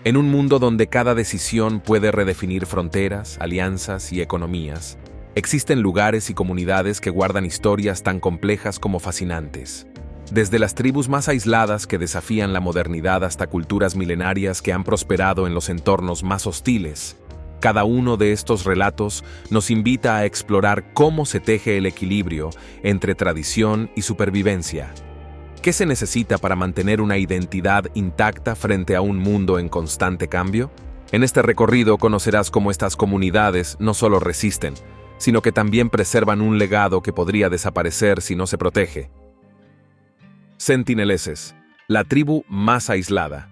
En un mundo donde cada decisión puede redefinir fronteras, alianzas y economías, existen lugares y comunidades que guardan historias tan complejas como fascinantes. Desde las tribus más aisladas que desafían la modernidad hasta culturas milenarias que han prosperado en los entornos más hostiles, cada uno de estos relatos nos invita a explorar cómo se teje el equilibrio entre tradición y supervivencia. ¿Qué se necesita para mantener una identidad intacta frente a un mundo en constante cambio? En este recorrido conocerás cómo estas comunidades no solo resisten, sino que también preservan un legado que podría desaparecer si no se protege. Sentineleses, la tribu más aislada.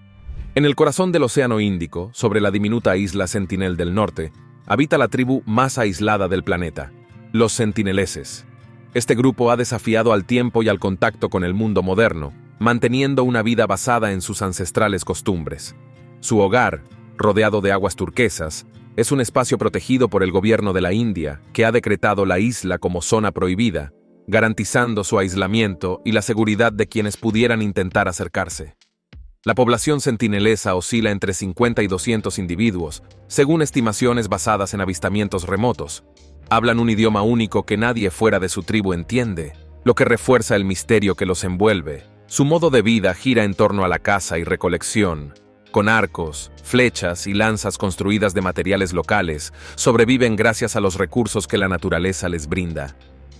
En el corazón del Océano Índico, sobre la diminuta isla Sentinel del Norte, habita la tribu más aislada del planeta, los sentineleses. Este grupo ha desafiado al tiempo y al contacto con el mundo moderno, manteniendo una vida basada en sus ancestrales costumbres. Su hogar, rodeado de aguas turquesas, es un espacio protegido por el gobierno de la India, que ha decretado la isla como zona prohibida, garantizando su aislamiento y la seguridad de quienes pudieran intentar acercarse. La población sentinelesa oscila entre 50 y 200 individuos, según estimaciones basadas en avistamientos remotos. Hablan un idioma único que nadie fuera de su tribu entiende, lo que refuerza el misterio que los envuelve. Su modo de vida gira en torno a la caza y recolección. Con arcos, flechas y lanzas construidas de materiales locales, sobreviven gracias a los recursos que la naturaleza les brinda.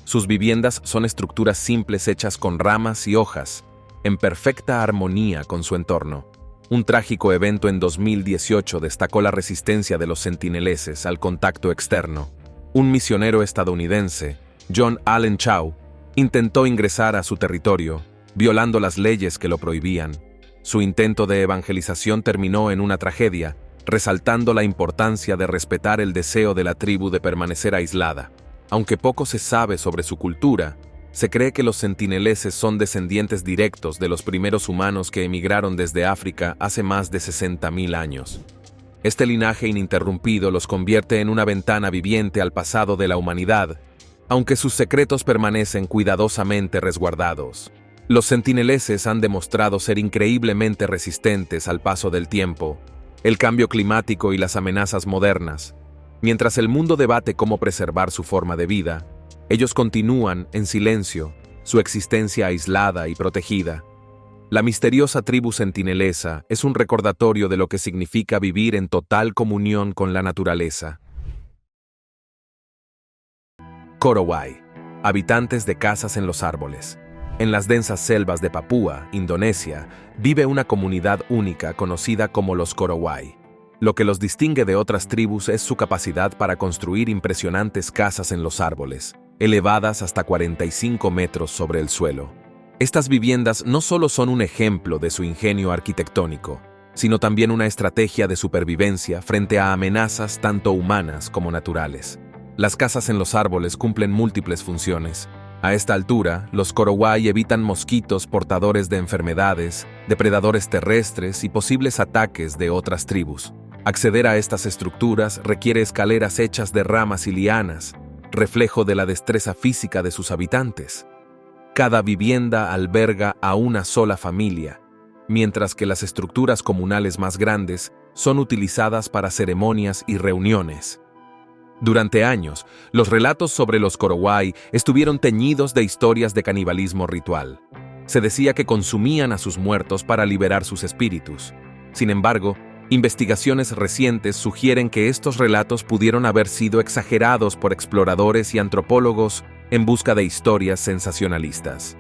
Sus viviendas son estructuras simples hechas con ramas y hojas, en perfecta armonía con su entorno. Un trágico evento en 2018 destacó la resistencia de los sentineleses al contacto externo. Un misionero estadounidense, John Allen Chau, intentó ingresar a su territorio, violando las leyes que lo prohibían. Su intento de evangelización terminó en una tragedia, resaltando la importancia de respetar el deseo de la tribu de permanecer aislada. Aunque poco se sabe sobre su cultura, se cree que los sentineleses son descendientes directos de los primeros humanos que emigraron desde África hace más de 60.000 años. Este linaje ininterrumpido los convierte en una ventana viviente al pasado de la humanidad, aunque sus secretos permanecen cuidadosamente resguardados. Los sentineleses han demostrado ser increíblemente resistentes al paso del tiempo, el cambio climático y las amenazas modernas. Mientras el mundo debate cómo preservar su forma de vida, ellos continúan, en silencio, su existencia aislada y protegida. La misteriosa tribu sentinelesa es un recordatorio de lo que significa vivir en total comunión con la naturaleza. Korowai, habitantes de casas en los árboles. En las densas selvas de Papúa, Indonesia, vive una comunidad única conocida como los Korowai. Lo que los distingue de otras tribus es su capacidad para construir impresionantes casas en los árboles, elevadas hasta 45 metros sobre el suelo. Estas viviendas no solo son un ejemplo de su ingenio arquitectónico, sino también una estrategia de supervivencia frente a amenazas tanto humanas como naturales. Las casas en los árboles cumplen múltiples funciones. A esta altura, los Korowai evitan mosquitos portadores de enfermedades, depredadores terrestres y posibles ataques de otras tribus. Acceder a estas estructuras requiere escaleras hechas de ramas y lianas, reflejo de la destreza física de sus habitantes. Cada vivienda alberga a una sola familia, mientras que las estructuras comunales más grandes son utilizadas para ceremonias y reuniones. Durante años, los relatos sobre los Korowai estuvieron teñidos de historias de canibalismo ritual. Se decía que consumían a sus muertos para liberar sus espíritus. Sin embargo, investigaciones recientes sugieren que estos relatos pudieron haber sido exagerados por exploradores y antropólogos en busca de historias sensacionalistas.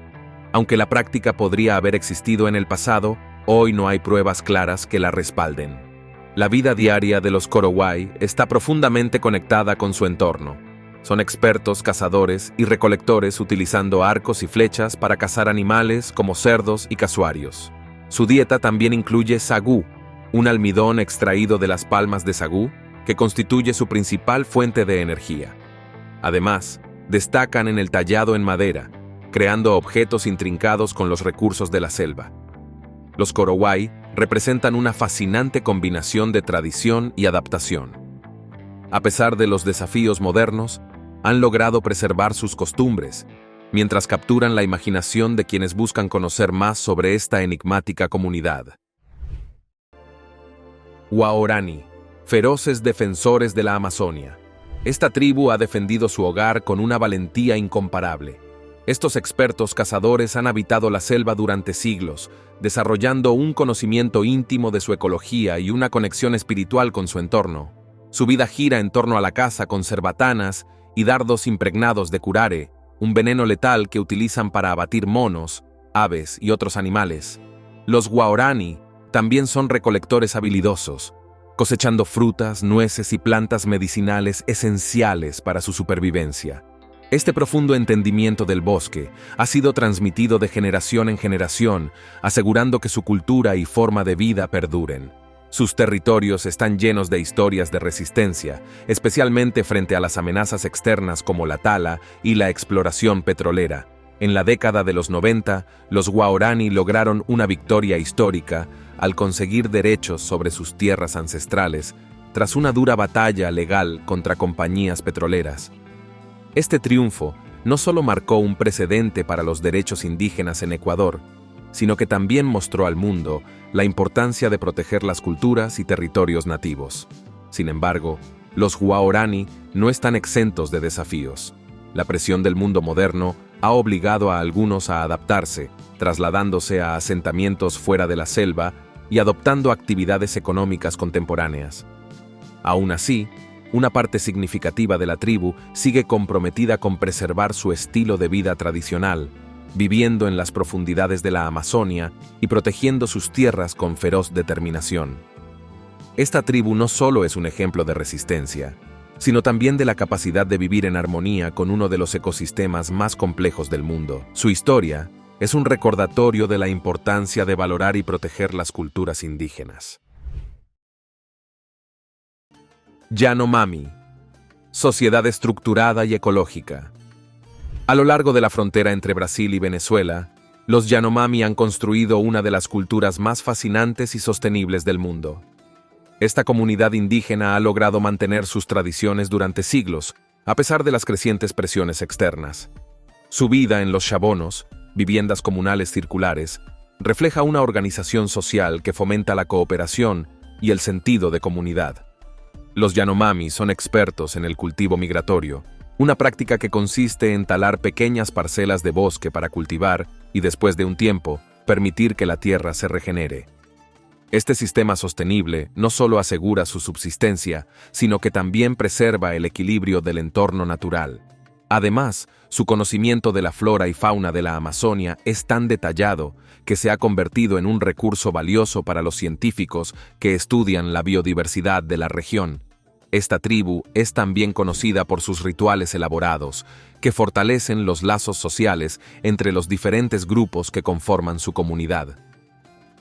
Aunque la práctica podría haber existido en el pasado, hoy no hay pruebas claras que la respalden. La vida diaria de los Korowai está profundamente conectada con su entorno. Son expertos cazadores y recolectores utilizando arcos y flechas para cazar animales como cerdos y casuarios. Su dieta también incluye sagú, un almidón extraído de las palmas de sagú que constituye su principal fuente de energía. Además, destacan en el tallado en madera, creando objetos intrincados con los recursos de la selva. Los Korowai representan una fascinante combinación de tradición y adaptación. A pesar de los desafíos modernos, han logrado preservar sus costumbres, mientras capturan la imaginación de quienes buscan conocer más sobre esta enigmática comunidad. Guaorani, feroces defensores de la Amazonia. Esta tribu ha defendido su hogar con una valentía incomparable. Estos expertos cazadores han habitado la selva durante siglos, desarrollando un conocimiento íntimo de su ecología y una conexión espiritual con su entorno. Su vida gira en torno a la caza con cerbatanas y dardos impregnados de curare, un veneno letal que utilizan para abatir monos, aves y otros animales. Los Guaorani también son recolectores habilidosos, cosechando frutas, nueces y plantas medicinales esenciales para su supervivencia. Este profundo entendimiento del bosque ha sido transmitido de generación en generación, asegurando que su cultura y forma de vida perduren. Sus territorios están llenos de historias de resistencia, especialmente frente a las amenazas externas como la tala y la exploración petrolera. En la década de los 90, los Guaorani lograron una victoria histórica al conseguir derechos sobre sus tierras ancestrales, tras una dura batalla legal contra compañías petroleras. Este triunfo no solo marcó un precedente para los derechos indígenas en Ecuador, sino que también mostró al mundo la importancia de proteger las culturas y territorios nativos. Sin embargo, los Guaorani no están exentos de desafíos. La presión del mundo moderno ha obligado a algunos a adaptarse, trasladándose a asentamientos fuera de la selva y adoptando actividades económicas contemporáneas. Aún así, una parte significativa de la tribu sigue comprometida con preservar su estilo de vida tradicional, viviendo en las profundidades de la Amazonia y protegiendo sus tierras con feroz determinación. Esta tribu no solo es un ejemplo de resistencia, sino también de la capacidad de vivir en armonía con uno de los ecosistemas más complejos del mundo. Su historia es un recordatorio de la importancia de valorar y proteger las culturas indígenas. Yanomami, sociedad estructurada y ecológica. A lo largo de la frontera entre Brasil y Venezuela, los Yanomami han construido una de las culturas más fascinantes y sostenibles del mundo. Esta comunidad indígena ha logrado mantener sus tradiciones durante siglos, a pesar de las crecientes presiones externas. Su vida en los chabonos, viviendas comunales circulares, refleja una organización social que fomenta la cooperación y el sentido de comunidad. Los Yanomami son expertos en el cultivo migratorio, una práctica que consiste en talar pequeñas parcelas de bosque para cultivar y, después de un tiempo, permitir que la tierra se regenere. Este sistema sostenible no solo asegura su subsistencia, sino que también preserva el equilibrio del entorno natural. Además, su conocimiento de la flora y fauna de la Amazonia es tan detallado que se ha convertido en un recurso valioso para los científicos que estudian la biodiversidad de la región. Esta tribu es también conocida por sus rituales elaborados, que fortalecen los lazos sociales entre los diferentes grupos que conforman su comunidad.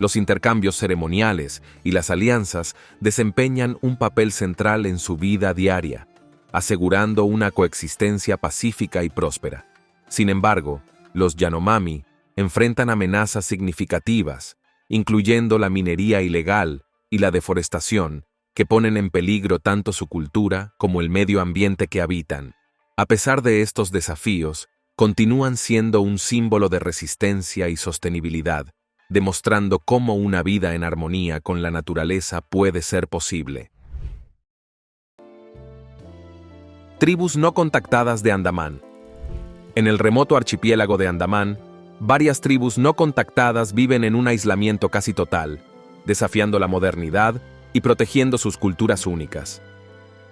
Los intercambios ceremoniales y las alianzas desempeñan un papel central en su vida diaria, asegurando una coexistencia pacífica y próspera. Sin embargo, los Yanomami enfrentan amenazas significativas, incluyendo la minería ilegal y la deforestación, que ponen en peligro tanto su cultura como el medio ambiente que habitan. A pesar de estos desafíos, continúan siendo un símbolo de resistencia y sostenibilidad, demostrando cómo una vida en armonía con la naturaleza puede ser posible. Tribus no contactadas de Andamán. En el remoto archipiélago de Andamán, varias tribus no contactadas viven en un aislamiento casi total, desafiando la modernidad y protegiendo sus culturas únicas.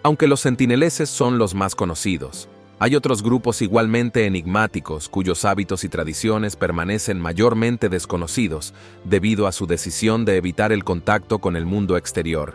Aunque los sentineleses son los más conocidos, hay otros grupos igualmente enigmáticos cuyos hábitos y tradiciones permanecen mayormente desconocidos debido a su decisión de evitar el contacto con el mundo exterior.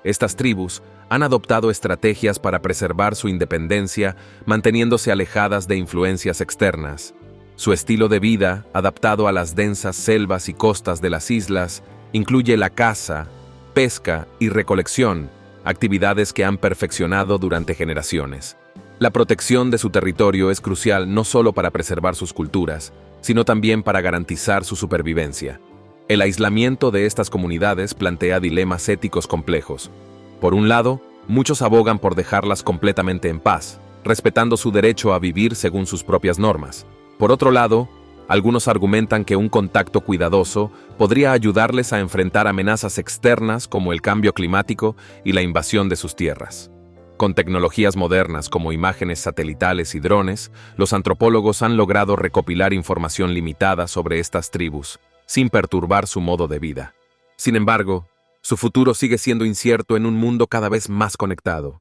Estas tribus han adoptado estrategias para preservar su independencia, manteniéndose alejadas de influencias externas. Su estilo de vida, adaptado a las densas selvas y costas de las islas, incluye la caza, pesca y recolección, actividades que han perfeccionado durante generaciones. La protección de su territorio es crucial no solo para preservar sus culturas, sino también para garantizar su supervivencia. El aislamiento de estas comunidades plantea dilemas éticos complejos. Por un lado, muchos abogan por dejarlas completamente en paz, respetando su derecho a vivir según sus propias normas. Por otro lado, Algunos argumentan que un contacto cuidadoso podría ayudarles a enfrentar amenazas externas como el cambio climático y la invasión de sus tierras. Con tecnologías modernas como imágenes satelitales y drones, los antropólogos han logrado recopilar información limitada sobre estas tribus, sin perturbar su modo de vida. Sin embargo, su futuro sigue siendo incierto en un mundo cada vez más conectado.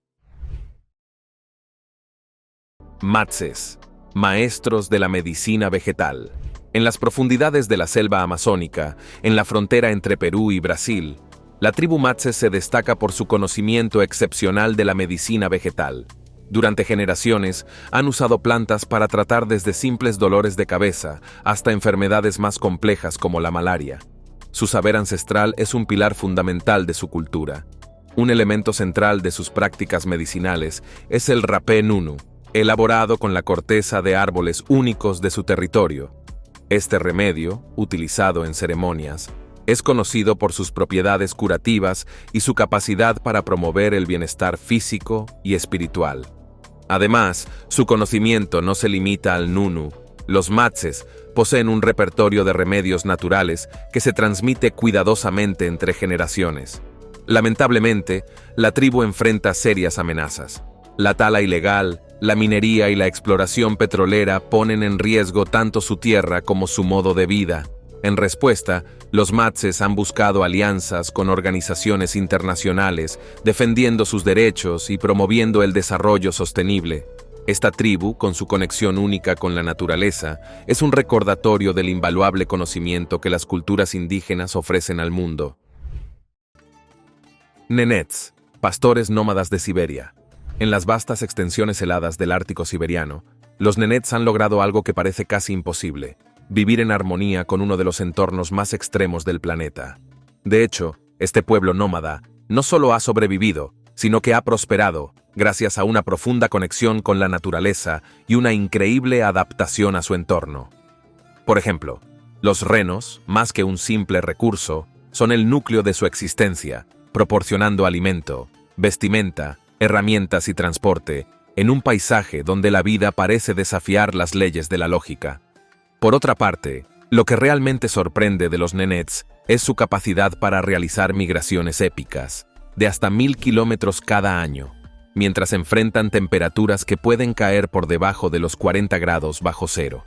Matses, maestros de la medicina vegetal. En las profundidades de la selva amazónica, en la frontera entre Perú y Brasil, la tribu Matses se destaca por su conocimiento excepcional de la medicina vegetal. Durante generaciones, han usado plantas para tratar desde simples dolores de cabeza hasta enfermedades más complejas como la malaria. Su saber ancestral es un pilar fundamental de su cultura. Un elemento central de sus prácticas medicinales es el rapé nunu, elaborado con la corteza de árboles únicos de su territorio. Este remedio, utilizado en ceremonias, es conocido por sus propiedades curativas y su capacidad para promover el bienestar físico y espiritual. Además, su conocimiento no se limita al nunu. Los Matses poseen un repertorio de remedios naturales que se transmite cuidadosamente entre generaciones. Lamentablemente, la tribu enfrenta serias amenazas. La tala ilegal, la minería y la exploración petrolera ponen en riesgo tanto su tierra como su modo de vida. En respuesta, los Matses han buscado alianzas con organizaciones internacionales, defendiendo sus derechos y promoviendo el desarrollo sostenible. Esta tribu, con su conexión única con la naturaleza, es un recordatorio del invaluable conocimiento que las culturas indígenas ofrecen al mundo. Nenets, pastores nómadas de Siberia. En las vastas extensiones heladas del Ártico siberiano, los nenets han logrado algo que parece casi imposible: vivir en armonía con uno de los entornos más extremos del planeta. De hecho, este pueblo nómada no solo ha sobrevivido, sino que ha prosperado gracias a una profunda conexión con la naturaleza y una increíble adaptación a su entorno. Por ejemplo, los renos, más que un simple recurso, son el núcleo de su existencia, proporcionando alimento, vestimenta, herramientas y transporte, en un paisaje donde la vida parece desafiar las leyes de la lógica. Por otra parte, lo que realmente sorprende de los nenets es su capacidad para realizar migraciones épicas, de hasta 1000 kilómetros cada año, mientras enfrentan temperaturas que pueden caer por debajo de los 40 grados bajo cero.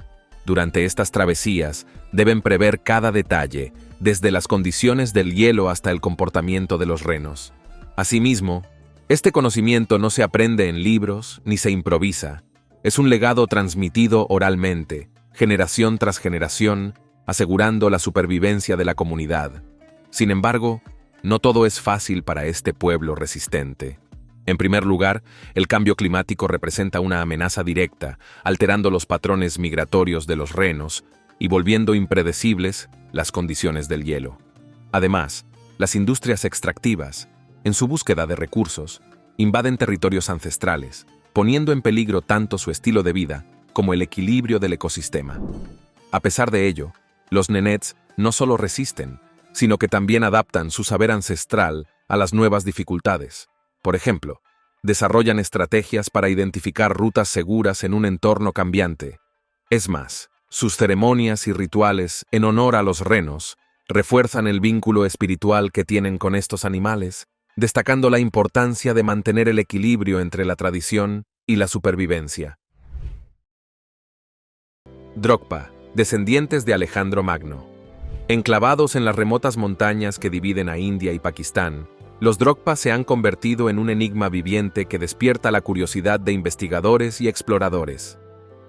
Durante estas travesías, deben prever cada detalle, desde las condiciones del hielo hasta el comportamiento de los renos. Asimismo, este conocimiento no se aprende en libros ni se improvisa. Es un legado transmitido oralmente, generación tras generación, asegurando la supervivencia de la comunidad. Sin embargo, no todo es fácil para este pueblo resistente. En primer lugar, el cambio climático representa una amenaza directa, alterando los patrones migratorios de los renos y volviendo impredecibles las condiciones del hielo. Además, las industrias extractivas, en su búsqueda de recursos, invaden territorios ancestrales, poniendo en peligro tanto su estilo de vida como el equilibrio del ecosistema. A pesar de ello, los nenets no solo resisten, sino que también adaptan su saber ancestral a las nuevas dificultades. Por ejemplo, desarrollan estrategias para identificar rutas seguras en un entorno cambiante. Es más, sus ceremonias y rituales en honor a los renos refuerzan el vínculo espiritual que tienen con estos animales, destacando la importancia de mantener el equilibrio entre la tradición y la supervivencia. Drokpa, descendientes de Alejandro Magno. Enclavados en las remotas montañas que dividen a India y Pakistán, los Drokpa se han convertido en un enigma viviente que despierta la curiosidad de investigadores y exploradores.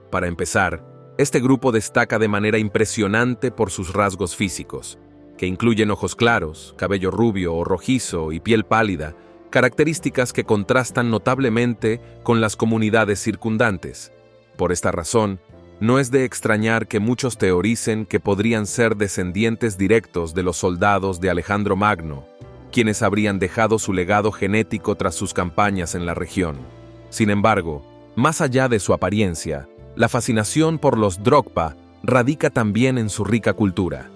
Para empezar, este grupo destaca de manera impresionante por sus rasgos físicos, que incluyen ojos claros, cabello rubio o rojizo y piel pálida, características que contrastan notablemente con las comunidades circundantes. Por esta razón, no es de extrañar que muchos teoricen que podrían ser descendientes directos de los soldados de Alejandro Magno, quienes habrían dejado su legado genético tras sus campañas en la región. Sin embargo, más allá de su apariencia, la fascinación por los Drokpa radica también en su rica cultura.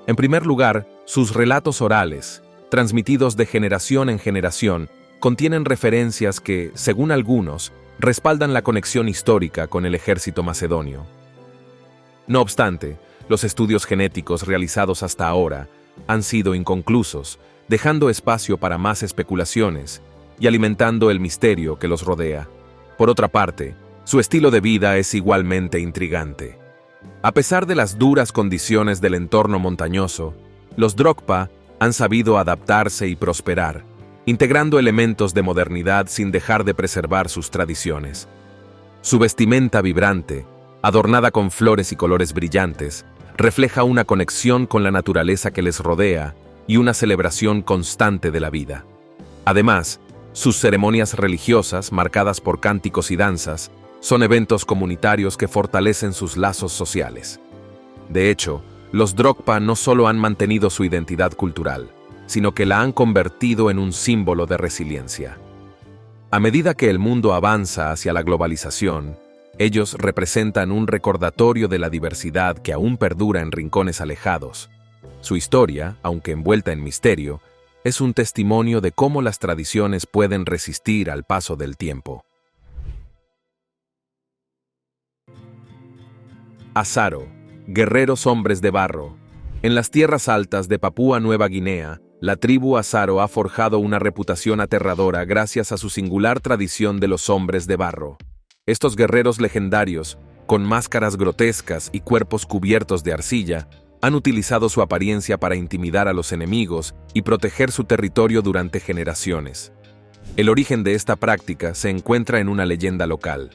En primer lugar, sus relatos orales, transmitidos de generación en generación, contienen referencias que, según algunos, respaldan la conexión histórica con el ejército macedonio. No obstante, los estudios genéticos realizados hasta ahora han sido inconclusos, dejando espacio para más especulaciones y alimentando el misterio que los rodea. Por otra parte, su estilo de vida es igualmente intrigante. A pesar de las duras condiciones del entorno montañoso, los Drokpa han sabido adaptarse y prosperar, integrando elementos de modernidad sin dejar de preservar sus tradiciones. Su vestimenta vibrante, adornada con flores y colores brillantes, refleja una conexión con la naturaleza que les rodea y una celebración constante de la vida. Además, sus ceremonias religiosas, marcadas por cánticos y danzas, son eventos comunitarios que fortalecen sus lazos sociales. De hecho, los Drokpa no solo han mantenido su identidad cultural, sino que la han convertido en un símbolo de resiliencia. A medida que el mundo avanza hacia la globalización, ellos representan un recordatorio de la diversidad que aún perdura en rincones alejados. Su historia, aunque envuelta en misterio, es un testimonio de cómo las tradiciones pueden resistir al paso del tiempo. Asaro, guerreros hombres de barro. En las tierras altas de Papúa Nueva Guinea, la tribu Asaro ha forjado una reputación aterradora gracias a su singular tradición de los hombres de barro. Estos guerreros legendarios, con máscaras grotescas y cuerpos cubiertos de arcilla, han utilizado su apariencia para intimidar a los enemigos y proteger su territorio durante generaciones. El origen de esta práctica se encuentra en una leyenda local.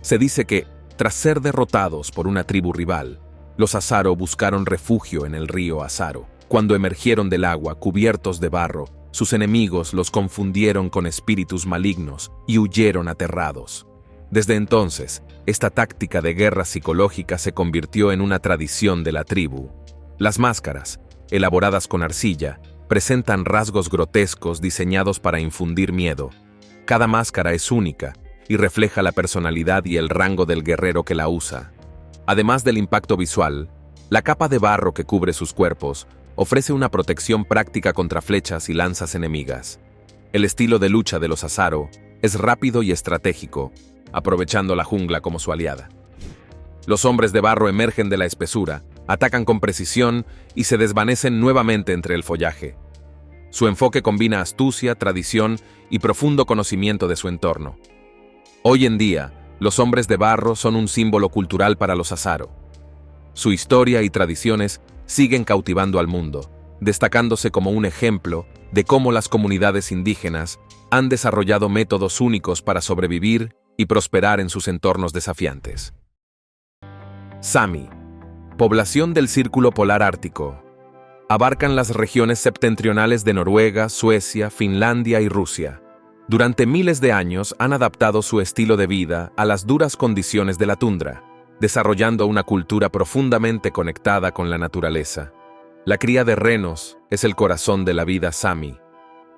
Se dice que, tras ser derrotados por una tribu rival, los Asaro buscaron refugio en el río Asaro. Cuando emergieron del agua cubiertos de barro, sus enemigos los confundieron con espíritus malignos y huyeron aterrados. Desde entonces, esta táctica de guerra psicológica se convirtió en una tradición de la tribu. Las máscaras, elaboradas con arcilla, presentan rasgos grotescos diseñados para infundir miedo. Cada máscara es única y refleja la personalidad y el rango del guerrero que la usa. Además del impacto visual, la capa de barro que cubre sus cuerpos ofrece una protección práctica contra flechas y lanzas enemigas. El estilo de lucha de los Asaro es rápido y estratégico, aprovechando la jungla como su aliada. Los hombres de barro emergen de la espesura, atacan con precisión y se desvanecen nuevamente entre el follaje. Su enfoque combina astucia, tradición y profundo conocimiento de su entorno. Hoy en día, los hombres de barro son un símbolo cultural para los Asaro. Su historia y tradiciones siguen cautivando al mundo, destacándose como un ejemplo de cómo las comunidades indígenas han desarrollado métodos únicos para sobrevivir y prosperar en sus entornos desafiantes. Sami, población del Círculo Polar Ártico. Abarcan las regiones septentrionales de Noruega, Suecia, Finlandia y Rusia. Durante miles de años han adaptado su estilo de vida a las duras condiciones de la tundra, desarrollando una cultura profundamente conectada con la naturaleza. La cría de renos es el corazón de la vida Sami.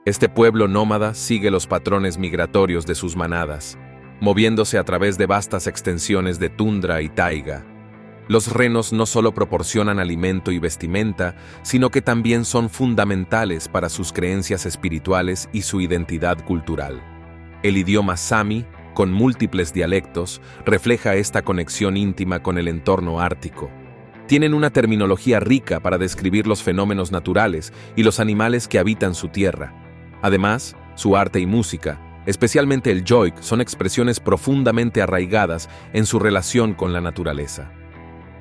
Este pueblo nómada sigue los patrones migratorios de sus manadas, moviéndose a través de vastas extensiones de tundra y taiga. Los renos no solo proporcionan alimento y vestimenta, sino que también son fundamentales para sus creencias espirituales y su identidad cultural. El idioma Sami, con múltiples dialectos, refleja esta conexión íntima con el entorno ártico. Tienen una terminología rica para describir los fenómenos naturales y los animales que habitan su tierra. Además, su arte y música, especialmente el joik, son expresiones profundamente arraigadas en su relación con la naturaleza.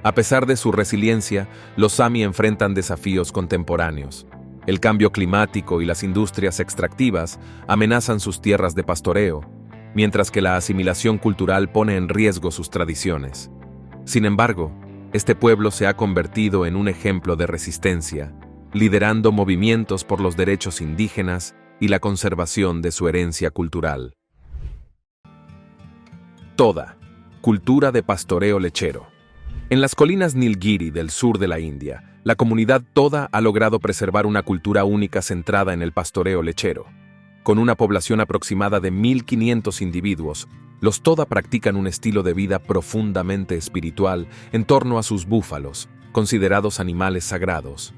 A pesar de su resiliencia, los Sami enfrentan desafíos contemporáneos. El cambio climático y las industrias extractivas amenazan sus tierras de pastoreo, mientras que la asimilación cultural pone en riesgo sus tradiciones. Sin embargo, este pueblo se ha convertido en un ejemplo de resistencia, liderando movimientos por los derechos indígenas y la conservación de su herencia cultural. Toda, cultura de pastoreo lechero. En las colinas Nilgiri del sur de la India, la comunidad Toda ha logrado preservar una cultura única centrada en el pastoreo lechero. Con una población aproximada de 1.500 individuos, los Toda practican un estilo de vida profundamente espiritual en torno a sus búfalos, considerados animales sagrados.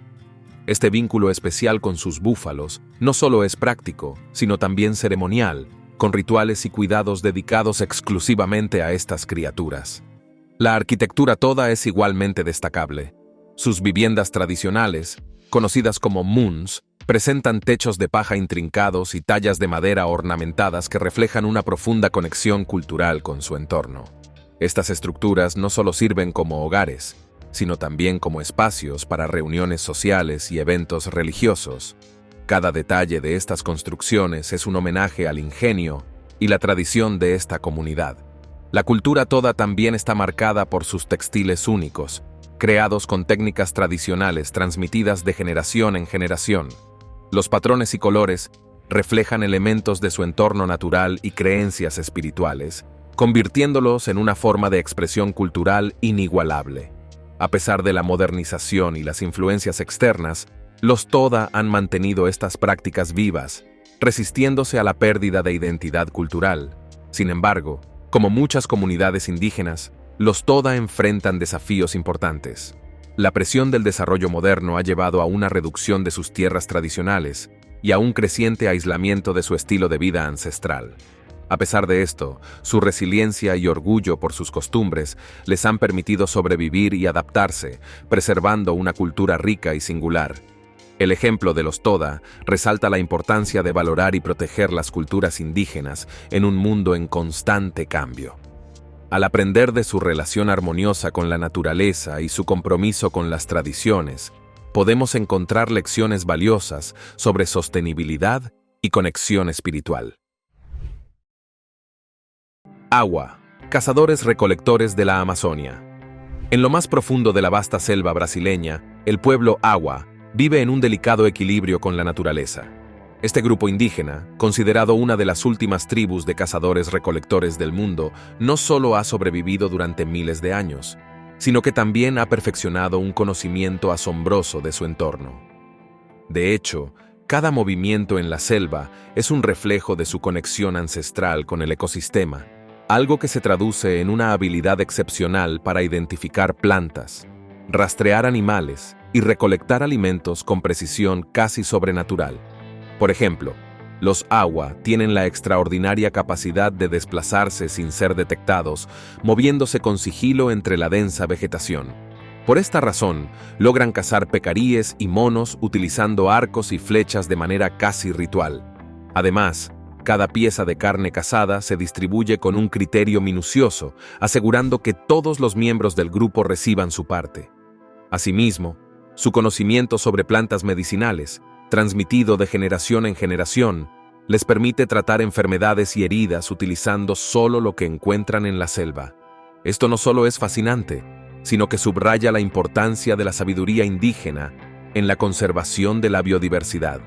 Este vínculo especial con sus búfalos no solo es práctico, sino también ceremonial, con rituales y cuidados dedicados exclusivamente a estas criaturas. La arquitectura toda es igualmente destacable. Sus viviendas tradicionales, conocidas como muns, presentan techos de paja intrincados y tallas de madera ornamentadas que reflejan una profunda conexión cultural con su entorno. Estas estructuras no solo sirven como hogares, sino también como espacios para reuniones sociales y eventos religiosos. Cada detalle de estas construcciones es un homenaje al ingenio y la tradición de esta comunidad. La cultura toda también está marcada por sus textiles únicos, creados con técnicas tradicionales transmitidas de generación en generación. Los patrones y colores reflejan elementos de su entorno natural y creencias espirituales, convirtiéndolos en una forma de expresión cultural inigualable. A pesar de la modernización y las influencias externas, los Toda han mantenido estas prácticas vivas, resistiéndose a la pérdida de identidad cultural. Sin embargo, como muchas comunidades indígenas, los Toda enfrentan desafíos importantes. La presión del desarrollo moderno ha llevado a una reducción de sus tierras tradicionales y a un creciente aislamiento de su estilo de vida ancestral. A pesar de esto, su resiliencia y orgullo por sus costumbres les han permitido sobrevivir y adaptarse, preservando una cultura rica y singular. El ejemplo de los Toda resalta la importancia de valorar y proteger las culturas indígenas en un mundo en constante cambio. Al aprender de su relación armoniosa con la naturaleza y su compromiso con las tradiciones, podemos encontrar lecciones valiosas sobre sostenibilidad y conexión espiritual. Agua, cazadores-recolectores de la Amazonia. En lo más profundo de la vasta selva brasileña, el pueblo Agua vive en un delicado equilibrio con la naturaleza. Este grupo indígena, considerado una de las últimas tribus de cazadores-recolectores del mundo, no solo ha sobrevivido durante miles de años, sino que también ha perfeccionado un conocimiento asombroso de su entorno. De hecho, cada movimiento en la selva es un reflejo de su conexión ancestral con el ecosistema, algo que se traduce en una habilidad excepcional para identificar plantas, rastrear animales y recolectar alimentos con precisión casi sobrenatural. Por ejemplo, los Agua tienen la extraordinaria capacidad de desplazarse sin ser detectados, moviéndose con sigilo entre la densa vegetación. Por esta razón, logran cazar pecaríes y monos utilizando arcos y flechas de manera casi ritual. Además, cada pieza de carne cazada se distribuye con un criterio minucioso, asegurando que todos los miembros del grupo reciban su parte. Asimismo, su conocimiento sobre plantas medicinales, transmitido de generación en generación, les permite tratar enfermedades y heridas utilizando solo lo que encuentran en la selva. Esto no solo es fascinante, sino que subraya la importancia de la sabiduría indígena en la conservación de la biodiversidad.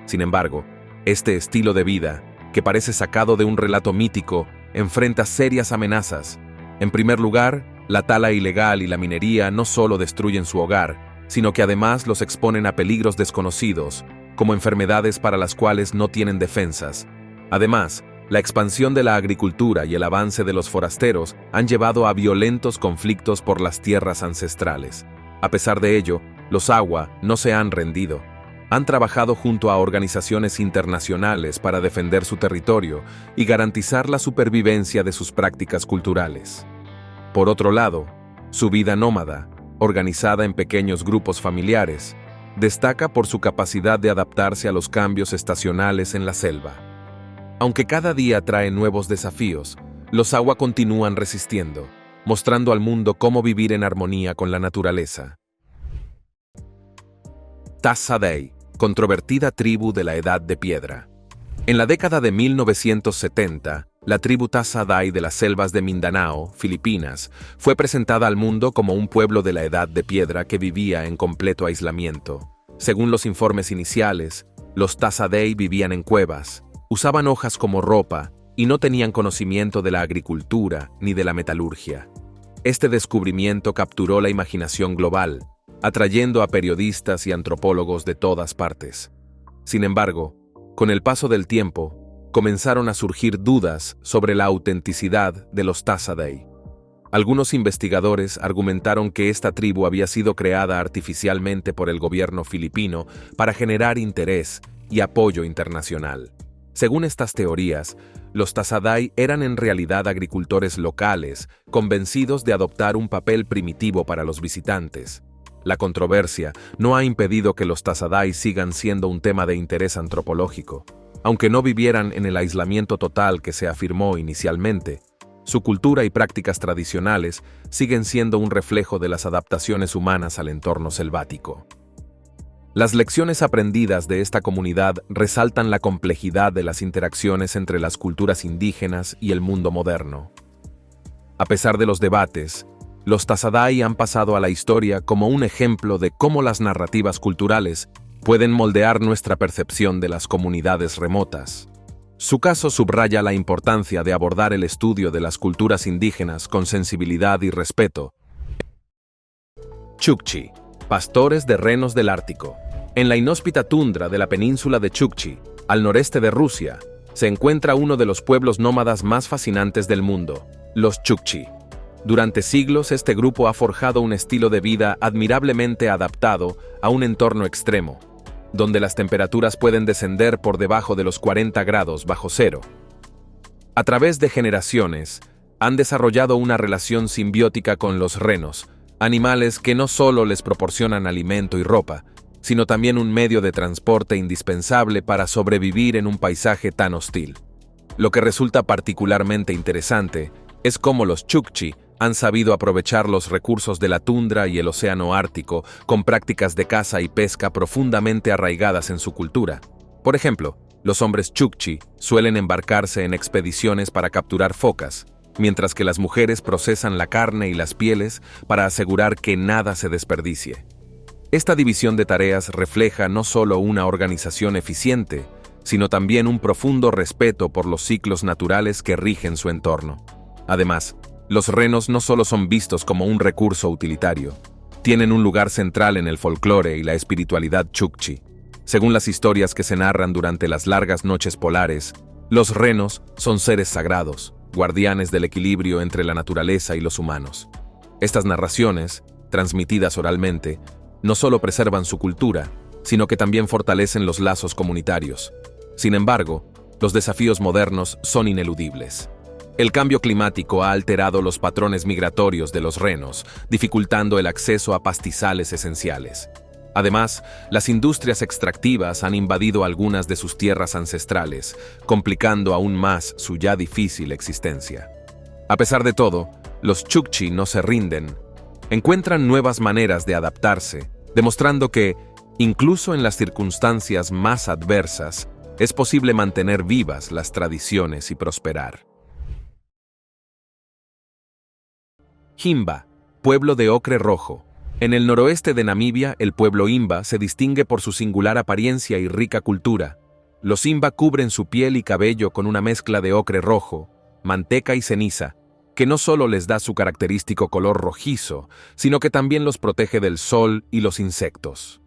Sin embargo, este estilo de vida, que parece sacado de un relato mítico, enfrenta serias amenazas. En primer lugar, la tala ilegal y la minería no solo destruyen su hogar, sino que además los exponen a peligros desconocidos, como enfermedades para las cuales no tienen defensas. Además, la expansión de la agricultura y el avance de los forasteros han llevado a violentos conflictos por las tierras ancestrales. A pesar de ello, los Agua no se han rendido. Han trabajado junto a organizaciones internacionales para defender su territorio y garantizar la supervivencia de sus prácticas culturales. Por otro lado, su vida nómada, organizada en pequeños grupos familiares, destaca por su capacidad de adaptarse a los cambios estacionales en la selva. Aunque cada día trae nuevos desafíos, los Agua continúan resistiendo, mostrando al mundo cómo vivir en armonía con la naturaleza. Tazadey, controvertida tribu de la Edad de Piedra. En la década de 1970, la tribu Tazadey de las selvas de Mindanao, Filipinas, fue presentada al mundo como un pueblo de la Edad de Piedra que vivía en completo aislamiento. Según los informes iniciales, los Tazadey vivían en cuevas, usaban hojas como ropa y no tenían conocimiento de la agricultura ni de la metalurgia. Este descubrimiento capturó la imaginación global, atrayendo a periodistas y antropólogos de todas partes. Sin embargo, con el paso del tiempo, comenzaron a surgir dudas sobre la autenticidad de los Tazadey. Algunos investigadores argumentaron que esta tribu había sido creada artificialmente por el gobierno filipino para generar interés y apoyo internacional. Según estas teorías, los Tazadai eran en realidad agricultores locales, convencidos de adoptar un papel primitivo para los visitantes. La controversia no ha impedido que los Tazadai sigan siendo un tema de interés antropológico. Aunque no vivieran en el aislamiento total que se afirmó inicialmente, su cultura y prácticas tradicionales siguen siendo un reflejo de las adaptaciones humanas al entorno selvático. Las lecciones aprendidas de esta comunidad resaltan la complejidad de las interacciones entre las culturas indígenas y el mundo moderno. A pesar de los debates, los Tazadai han pasado a la historia como un ejemplo de cómo las narrativas culturales pueden moldear nuestra percepción de las comunidades remotas. Su caso subraya la importancia de abordar el estudio de las culturas indígenas con sensibilidad y respeto. Chukchi, pastores de renos del Ártico. En la inhóspita tundra de la península de Chukchi, al noreste de Rusia, se encuentra uno de los pueblos nómadas más fascinantes del mundo, los Chukchi. Durante siglos, este grupo ha forjado un estilo de vida admirablemente adaptado a un entorno extremo, donde las temperaturas pueden descender por debajo de los 40 grados bajo cero. A través de generaciones, han desarrollado una relación simbiótica con los renos, animales que no solo les proporcionan alimento y ropa, sino también un medio de transporte indispensable para sobrevivir en un paisaje tan hostil. Lo que resulta particularmente interesante es cómo los Chukchi han sabido aprovechar los recursos de la tundra y el océano Ártico con prácticas de caza y pesca profundamente arraigadas en su cultura. Por ejemplo, los hombres Chukchi suelen embarcarse en expediciones para capturar focas, mientras que las mujeres procesan la carne y las pieles para asegurar que nada se desperdicie. Esta división de tareas refleja no solo una organización eficiente, sino también un profundo respeto por los ciclos naturales que rigen su entorno. Además, los renos no solo son vistos como un recurso utilitario, tienen un lugar central en el folclore y la espiritualidad Chukchi. Según las historias que se narran durante las largas noches polares, los renos son seres sagrados, guardianes del equilibrio entre la naturaleza y los humanos. Estas narraciones, transmitidas oralmente, no solo preservan su cultura, sino que también fortalecen los lazos comunitarios. Sin embargo, los desafíos modernos son ineludibles. El cambio climático ha alterado los patrones migratorios de los renos, dificultando el acceso a pastizales esenciales. Además, las industrias extractivas han invadido algunas de sus tierras ancestrales, complicando aún más su ya difícil existencia. A pesar de todo, los Chukchi no se rinden. Encuentran nuevas maneras de adaptarse, demostrando que, incluso en las circunstancias más adversas, es posible mantener vivas las tradiciones y prosperar. Himba, pueblo de ocre rojo. En el noroeste de Namibia, el pueblo Himba se distingue por su singular apariencia y rica cultura. Los Himba cubren su piel y cabello con una mezcla de ocre rojo, manteca y ceniza, que no solo les da su característico color rojizo, sino que también los protege del sol y los insectos.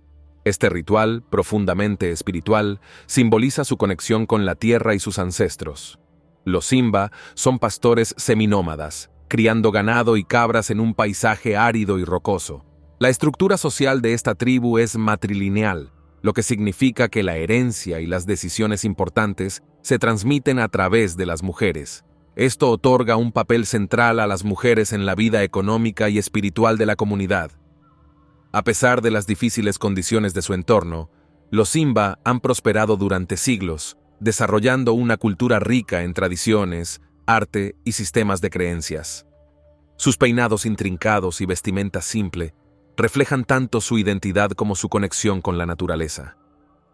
Este ritual, profundamente espiritual, simboliza su conexión con la tierra y sus ancestros. Los Himba son pastores seminómadas, criando ganado y cabras en un paisaje árido y rocoso. La estructura social de esta tribu es matrilineal, lo que significa que la herencia y las decisiones importantes se transmiten a través de las mujeres. Esto otorga un papel central a las mujeres en la vida económica y espiritual de la comunidad. A pesar de las difíciles condiciones de su entorno, los Himba han prosperado durante siglos, desarrollando una cultura rica en tradiciones, arte y sistemas de creencias. Sus peinados intrincados y vestimenta simple reflejan tanto su identidad como su conexión con la naturaleza.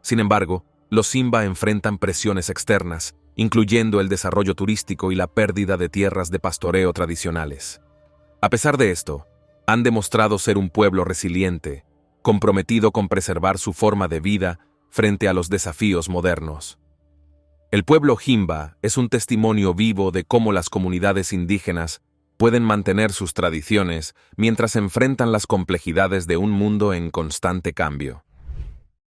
Sin embargo, los Himba enfrentan presiones externas, incluyendo el desarrollo turístico y la pérdida de tierras de pastoreo tradicionales. A pesar de esto, han demostrado ser un pueblo resiliente, comprometido con preservar su forma de vida frente a los desafíos modernos. El pueblo Himba es un testimonio vivo de cómo las comunidades indígenas pueden mantener sus tradiciones mientras enfrentan las complejidades de un mundo en constante cambio.